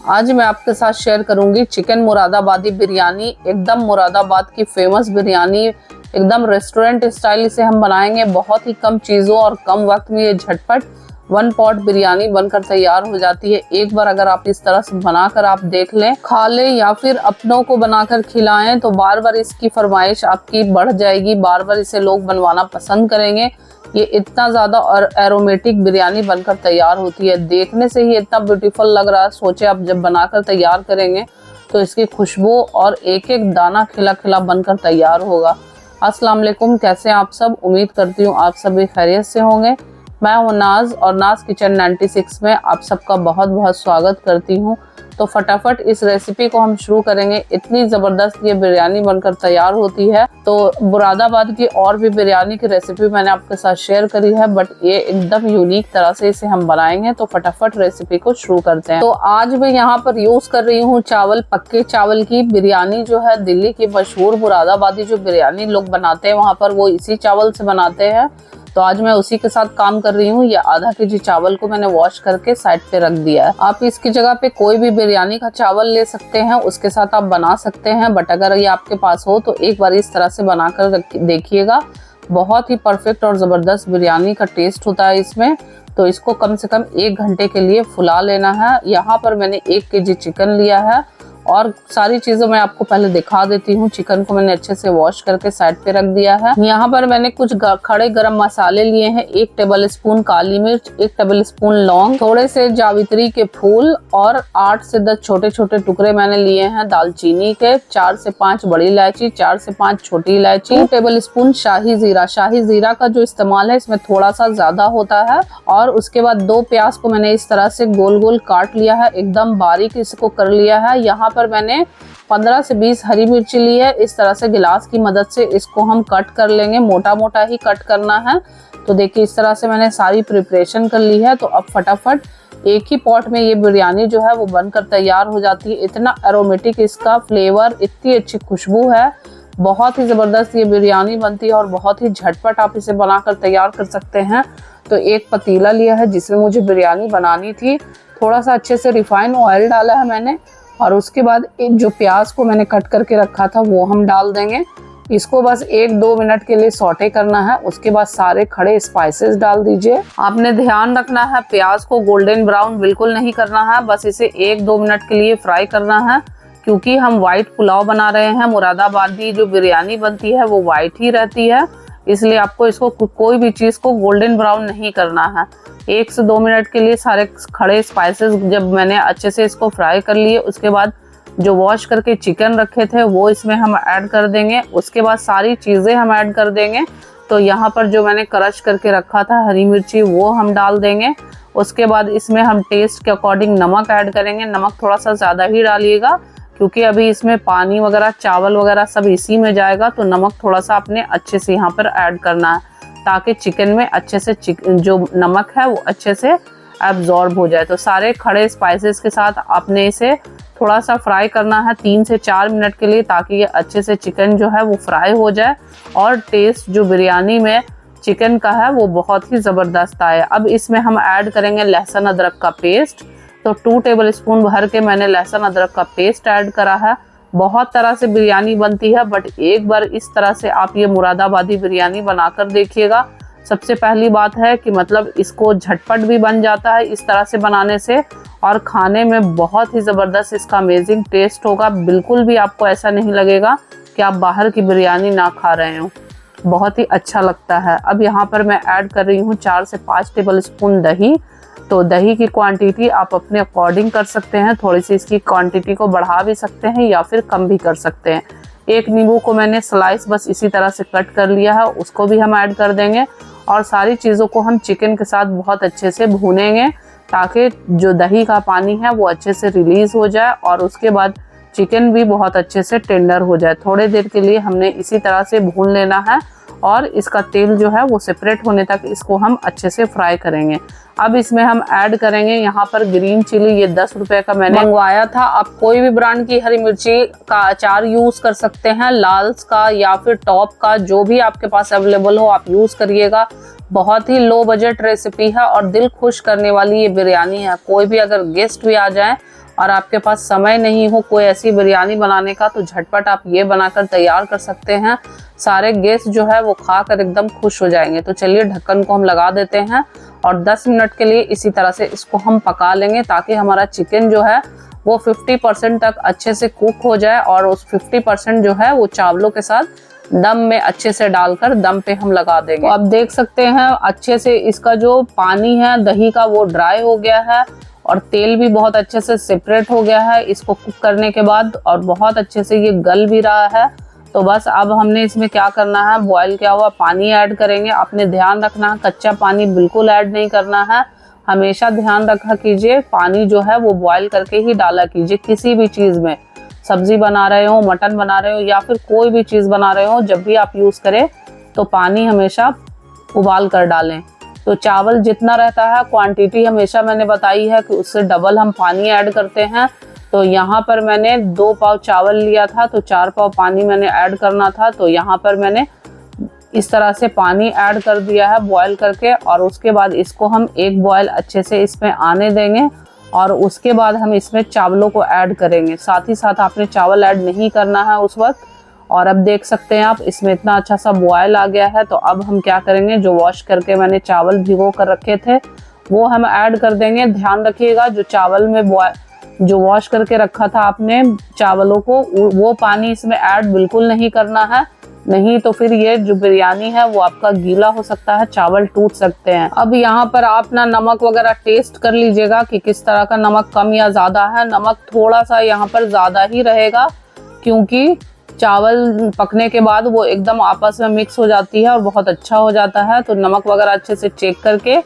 आज मैं आपके साथ शेयर करूंगी चिकन मुरादाबादी बिरयानी। एकदम मुरादाबाद की फेमस बिरयानी, एकदम रेस्टोरेंट स्टाइल इसे हम बनाएंगे। बहुत ही कम चीज़ों और कम वक्त में ये झटपट 1 पॉट बिरयानी बनकर तैयार हो जाती है। एक बार अगर आप इस तरह से बनाकर आप देख लें, खा लें या फिर अपनों को बनाकर खिलाएं तो बार बार इसकी फरमाइश आपकी बढ़ जाएगी। बार बार इसे लोग बनवाना पसंद करेंगे। ये इतना ज़्यादा और एरोमेटिक बिरयानी बनकर तैयार होती है। देखने से ही इतना ब्यूटीफुल लग रहा है। सोचे आप जब बनाकर तैयार करेंगे तो इसकी खुशबू और एक एक दाना खिला खिला बनकर तैयार होगा। अस्सलाम वालेकुम, कैसे आप सब? उम्मीद करती हूँ आप सभी खैरियत से होंगे। मैं हूँ नाज और नाज किचन 96 में आप सबका बहुत बहुत स्वागत करती हूँ। तो फटाफट इस रेसिपी को हम शुरू करेंगे। इतनी ज़बरदस्त ये बिरयानी बनकर तैयार होती है। तो मुरादाबाद की और भी बिरयानी की रेसिपी मैंने आपके साथ शेयर करी है, बट ये एकदम यूनिक तरह से इसे हम बनाएंगे। तो फटाफट रेसिपी को शुरू करते हैं। तो आज मैं यहाँ पर यूज कर रही हूँ चावल, पक्के चावल की। बिरयानी जो है दिल्ली की मशहूर मुरादाबादी जो बिरयानी लोग बनाते हैं वहाँ पर वो इसी चावल से बनाते हैं। तो आज मैं उसी के साथ काम कर रही हूँ। ये आधा केजी चावल को मैंने वॉश करके साइड पे रख दिया है। आप इसकी जगह पे कोई भी बिरयानी का चावल ले सकते हैं, उसके साथ आप बना सकते हैं। बट अगर ये आपके पास हो तो एक बार इस तरह से बनाकर देखिएगा। बहुत ही परफेक्ट और ज़बरदस्त बिरयानी का टेस्ट होता है इसमें। तो इसको कम से कम 1 घंटे के लिए फुला लेना है। यहाँ पर मैंने 1 केजी चिकन लिया है और सारी चीज़ों मैं आपको पहले दिखा देती हूँ। चिकन को मैंने अच्छे से वॉश करके साइड पे रख दिया है। यहाँ पर मैंने कुछ खड़े गरम मसाले लिए हैं। 1 टेबल स्पून काली मिर्च, 1 टेबल स्पून लौंग, थोड़े से जावित्री के फूल और 8 से 10 छोटे छोटे टुकड़े मैंने लिए हैं दालचीनी के। 4 से 5 बड़ी इलायची, 4 से 5 छोटी इलायची, 2 टेबल स्पून शाही जीरा। शाही जीरा का जो इस्तेमाल है इसमें थोड़ा सा ज्यादा होता है। और उसके बाद 2 प्याज को मैंने इस तरह से गोल गोल काट लिया है, एकदम बारीक इसको कर लिया है। यहाँ पर मैंने 15 से 20 हरी मिर्ची ली है। इस तरह से गिलास की मदद से इसको हम कट कर लेंगे, मोटा मोटा ही कट करना है। तो देखिए इस तरह से मैंने सारी प्रिपरेशन कर ली है। तो अब फटाफट एक ही पॉट में ये बिरयानी जो है वो बनकर तैयार हो जाती है। इतना एरोमेटिक इसका फ्लेवर, इतनी अच्छी खुशबू है, बहुत ही ज़बरदस्त ये बिरयानी बनती है और बहुत ही झटपट आप इसे बनाकर तैयार कर सकते हैं। तो एक पतीला लिया है जिसमें मुझे बिरयानी बनानी थी। थोड़ा सा अच्छे से रिफाइंड ऑयल डाला है मैंने और उसके बाद एक जो प्याज को मैंने कट करके रखा था वो हम डाल देंगे। इसको बस 1-2 मिनट के लिए सौटे करना है। उसके बाद सारे खड़े स्पाइसेस डाल दीजिए। आपने ध्यान रखना है प्याज को गोल्डन ब्राउन बिल्कुल नहीं करना है, बस इसे 1-2 मिनट के लिए फ्राई करना है। क्योंकि हम वाइट पुलाव बना रहे हैं, मुरादाबादी जो बिरयानी बनती है वो वाइट ही रहती है, इसलिए आपको इसको कोई भी चीज़ को गोल्डन ब्राउन नहीं करना है। 1 से 2 मिनट के लिए सारे खड़े स्पाइसेस जब मैंने अच्छे से इसको फ्राई कर लिए, उसके बाद जो वॉश करके चिकन रखे थे वो इसमें हम ऐड कर देंगे। उसके बाद सारी चीज़ें हम ऐड कर देंगे। तो यहाँ पर जो मैंने क्रश करके रखा था हरी मिर्ची वो हम डाल देंगे। उसके बाद इसमें हम टेस्ट के अकॉर्डिंग नमक ऐड करेंगे। नमक थोड़ा सा ज़्यादा ही डालिएगा क्योंकि अभी इसमें पानी वगैरह, चावल वगैरह सब इसी में जाएगा। तो नमक थोड़ा सा आपने अच्छे से यहाँ पर ऐड करना है ताकि चिकन में अच्छे से जो नमक है वो अच्छे से एब्जॉर्ब हो जाए। तो सारे खड़े स्पाइसेस के साथ आपने इसे थोड़ा सा फ्राई करना है 3 से 4 मिनट के लिए, ताकि ये अच्छे से चिकन जो है वो फ्राई हो जाए और टेस्ट जो बिरयानी में चिकन का है वो बहुत ही ज़बरदस्त आए। अब इसमें हम ऐड करेंगे लहसुन अदरक का पेस्ट। तो 2 टेबल स्पून भर के मैंने लहसुन अदरक का पेस्ट ऐड करा है। बहुत तरह से बिरयानी बनती है, बट एक बार इस तरह से आप ये मुरादाबादी बिरयानी बनाकर देखिएगा। सबसे पहली बात है कि मतलब इसको झटपट भी बन जाता है इस तरह से बनाने से, और खाने में बहुत ही ज़बरदस्त इसका अमेजिंग टेस्ट होगा। बिल्कुल भी आपको ऐसा नहीं लगेगा कि आप बाहर की बिरयानी ना खा रहे हो, बहुत ही अच्छा लगता है। अब यहाँ पर मैं ऐड कर रही हूँ 4 से 5 टेबल स्पून दही। तो दही की क्वांटिटी आप अपने अकॉर्डिंग कर सकते हैं, थोड़ी सी इसकी क्वांटिटी को बढ़ा भी सकते हैं या फिर कम भी कर सकते हैं। 1 नींबू को मैंने स्लाइस बस इसी तरह से कट कर लिया है, उसको भी हम ऐड कर देंगे। और सारी चीज़ों को हम चिकन के साथ बहुत अच्छे से भूनेंगे ताकि जो दही का पानी है वो अच्छे से रिलीज़ हो जाए और उसके बाद चिकन भी बहुत अच्छे से टेंडर हो जाए। थोड़ी देर के लिए हमने इसी तरह से भून लेना है और इसका तेल जो है वो सेपरेट होने तक इसको हम अच्छे से फ्राई करेंगे। अब इसमें हम ऐड करेंगे यहाँ पर ग्रीन चिली। ये 10 रुपए का मैंने मंगवाया था। आप कोई भी ब्रांड की हरी मिर्ची का अचार यूज़ कर सकते हैं, लाल्स का या फिर टॉप का, जो भी आपके पास अवेलेबल हो आप यूज़ करिएगा। बहुत ही लो बजट रेसिपी है और दिल खुश करने वाली ये बिरयानी है। कोई भी अगर गेस्ट भी आ जाए और आपके पास समय नहीं हो कोई ऐसी बिरयानी बनाने का, तो झटपट आप ये बनाकर तैयार कर सकते हैं। सारे गेस्ट जो है वो खाकर एकदम खुश हो जाएंगे। तो चलिए ढक्कन को हम लगा देते हैं और 10 मिनट के लिए इसी तरह से इसको हम पका लेंगे, ताकि हमारा चिकन जो है वो 50% तक अच्छे से कुक हो जाए और उस 50% जो है वो चावलों के साथ दम में अच्छे से डालकर दम पे हम लगा देंगे। तो आप देख सकते हैं अच्छे से इसका जो पानी है दही का वो ड्राई हो गया है और तेल भी बहुत अच्छे से सेपरेट हो गया है इसको कुक करने के बाद, और बहुत अच्छे से ये गल भी रहा है। तो बस अब हमने इसमें क्या करना है, बॉयल किया हुआ पानी ऐड करेंगे। आपने ध्यान रखना है कच्चा पानी बिल्कुल ऐड नहीं करना है, हमेशा ध्यान रखा कीजिए पानी जो है वो बॉयल करके ही डाला कीजिए। किसी भी चीज़ में, सब्जी बना रहे हो, मटन बना रहे हो या फिर कोई भी चीज़ बना रहे हो, जब भी आप यूज़ करें तो पानी हमेशा उबाल कर डालें। तो चावल जितना रहता है क्वांटिटी हमेशा मैंने बताई है कि उससे डबल हम पानी ऐड करते हैं। तो यहाँ पर मैंने 2 पाव चावल लिया था तो 4 पाव पानी मैंने ऐड करना था। तो यहाँ पर मैंने इस तरह से पानी ऐड कर दिया है बॉयल करके, और उसके बाद इसको हम एक बॉयल अच्छे से इसमें आने देंगे और उसके बाद हम इसमें चावलों को ऐड करेंगे। साथ ही साथ आपने चावल ऐड नहीं करना है उस वक्त। और अब देख सकते हैं आप इसमें इतना अच्छा सा बॉयल आ गया है। तो अब हम क्या करेंगे, जो वॉश करके मैंने चावल भिगो कर रखे थे वो हम ऐड कर देंगे। ध्यान रखिएगा जो चावल में जो वॉश करके रखा था आपने चावलों को, वो पानी इसमें ऐड बिल्कुल नहीं करना है, नहीं तो फिर ये जो बिरयानी है वो आपका गीला हो सकता है, चावल टूट सकते हैं। अब यहाँ पर आप ना नमक वगैरह टेस्ट कर लीजिएगा कि किस तरह का नमक कम या ज़्यादा है। नमक थोड़ा सा यहाँ पर ज़्यादा ही रहेगा, क्योंकि चावल पकने के बाद वो एकदम आपस में मिक्स हो जाती है और बहुत अच्छा हो जाता है। तो नमक वगैरह अच्छे से चेक करके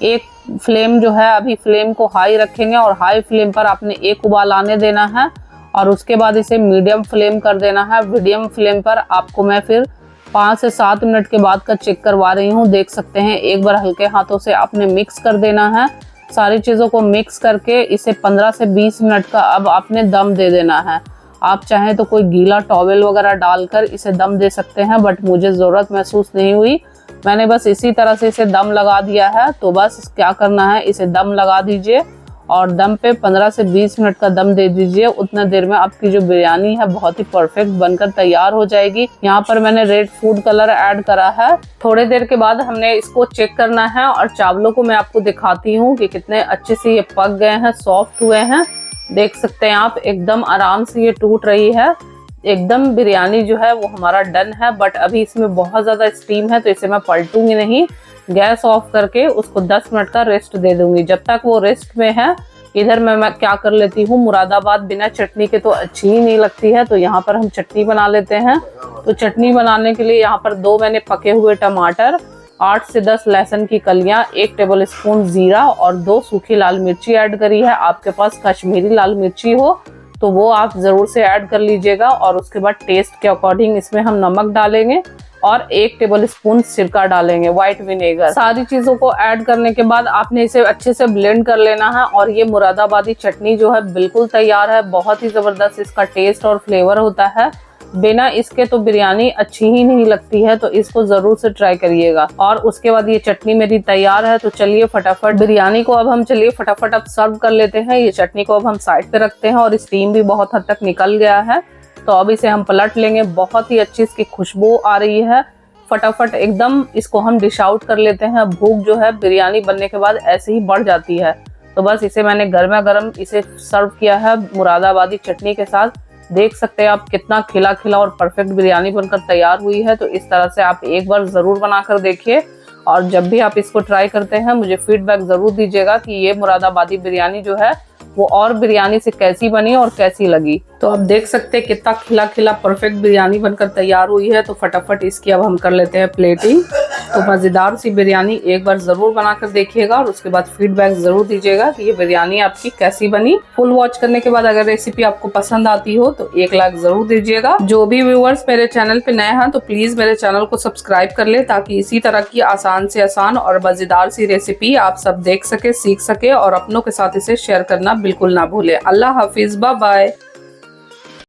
एक फ्लेम जो है, अभी फ्लेम को हाई रखेंगे और हाई फ्लेम पर आपने एक उबाल आने देना है और उसके बाद इसे मीडियम फ्लेम कर देना है। मीडियम फ्लेम पर आपको मैं फिर 5 से 7 मिनट के बाद का चेक करवा रही हूँ। देख सकते हैं एक बार हल्के हाथों से आपने मिक्स कर देना है। सारी चीज़ों को मिक्स करके इसे 15 से 20 मिनट का अब आपने दम दे देना है। आप चाहें तो कोई गीला टॉवेल वगैरह डालकर इसे दम दे सकते हैं, बट मुझे ज़रूरत महसूस नहीं हुई, मैंने बस इसी तरह से इसे दम लगा दिया है। तो बस क्या करना है, इसे दम लगा दीजिए और दम पे 15 से 20 मिनट का दम दे दीजिए। उतना देर में आपकी जो बिरयानी है बहुत ही परफेक्ट बनकर तैयार हो जाएगी। यहाँ पर मैंने रेड फूड कलर ऐड करा है। थोड़ी देर के बाद हमने इसको चेक करना है और चावलों को मैं आपको दिखाती हूँ कि कितने अच्छे से ये पक गए हैं, सॉफ्ट हुए हैं। देख सकते हैं आप एकदम आराम से ये टूट रही है। एकदम बिरयानी जो है वो हमारा डन है, बट अभी इसमें बहुत ज़्यादा स्टीम है तो इसे मैं पलटूंगी नहीं। गैस ऑफ करके उसको 10 मिनट का रेस्ट दे दूंगी। जब तक वो रेस्ट में है इधर मैं क्या कर लेती हूँ, मुरादाबाद बिना चटनी के तो अच्छी ही नहीं लगती है, तो यहाँ पर हम चटनी बना लेते हैं। तो चटनी बनाने के लिए यहाँ पर 2 मैंने पके हुए टमाटर, 8 से 10 लहसुन की कलियां, 1 टेबल स्पून जीरा और 2 सूखी लाल मिर्ची ऐड करी है। आपके पास कश्मीरी लाल मिर्ची हो तो वो आप ज़रूर से ऐड कर लीजिएगा। और उसके बाद टेस्ट के अकॉर्डिंग इसमें हम नमक डालेंगे और 1 टेबल स्पून सिरका डालेंगे, व्हाइट विनेगर। सारी चीज़ों को ऐड करने के बाद आपने इसे अच्छे से ब्लेंड कर लेना है और ये मुरादाबादी चटनी जो है बिल्कुल तैयार है। बहुत ही ज़बरदस्त इसका टेस्ट और फ्लेवर होता है, बिना इसके तो बिरयानी अच्छी ही नहीं लगती है, तो इसको ज़रूर से ट्राई करिएगा। और उसके बाद ये चटनी मेरी तैयार है। तो चलिए फटाफट बिरयानी को अब फटाफट अब सर्व कर लेते हैं। ये चटनी को अब हम साइड पे रखते हैं और स्टीम भी बहुत हद तक निकल गया है, तो अब इसे हम पलट लेंगे। बहुत ही अच्छी इसकी खुशबू आ रही है। फटाफट एकदम इसको हम डिश आउट कर लेते हैं। भूख जो है बिरयानी बनने के बाद ऐसे ही बढ़ जाती है। तो बस इसे मैंने गर्मा गर्म इसे सर्व किया है मुरादाबादी चटनी के साथ। देख सकते हैं आप कितना खिला खिला और परफेक्ट बिरयानी बनकर तैयार हुई है। तो इस तरह से आप एक बार ज़रूर बनाकर देखिए और जब भी आप इसको ट्राई करते हैं मुझे फीडबैक ज़रूर दीजिएगा कि ये मुरादाबादी बिरयानी जो है वो और बिरयानी से कैसी बनी और कैसी लगी। तो आप देख सकते हैं कितना खिला खिला परफेक्ट बिरयानी बनकर तैयार हुई है। तो फटाफट इसकी अब हम कर लेते हैं प्लेटिंग। तो मज़ेदार सी बिरयानी एक बार ज़रूर बनाकर देखिएगा और उसके बाद फीडबैक ज़रूर दीजिएगा कि ये बिरयानी आपकी कैसी बनी। फुल वॉच करने के बाद अगर रेसिपी आपको पसंद आती हो तो 1 लाइक ज़रूर दीजिएगा। जो भी व्यूअर्स मेरे चैनल पे नए हैं तो प्लीज़ मेरे चैनल को सब्सक्राइब कर ले, ताकि इसी तरह की आसान से आसान और मज़ेदार सी रेसिपी आप सब देख सके, सीख सके और अपनों के साथ इसे शेयर करना बिल्कुल ना भूले। अल्लाह हाफिज़, बाय बाय।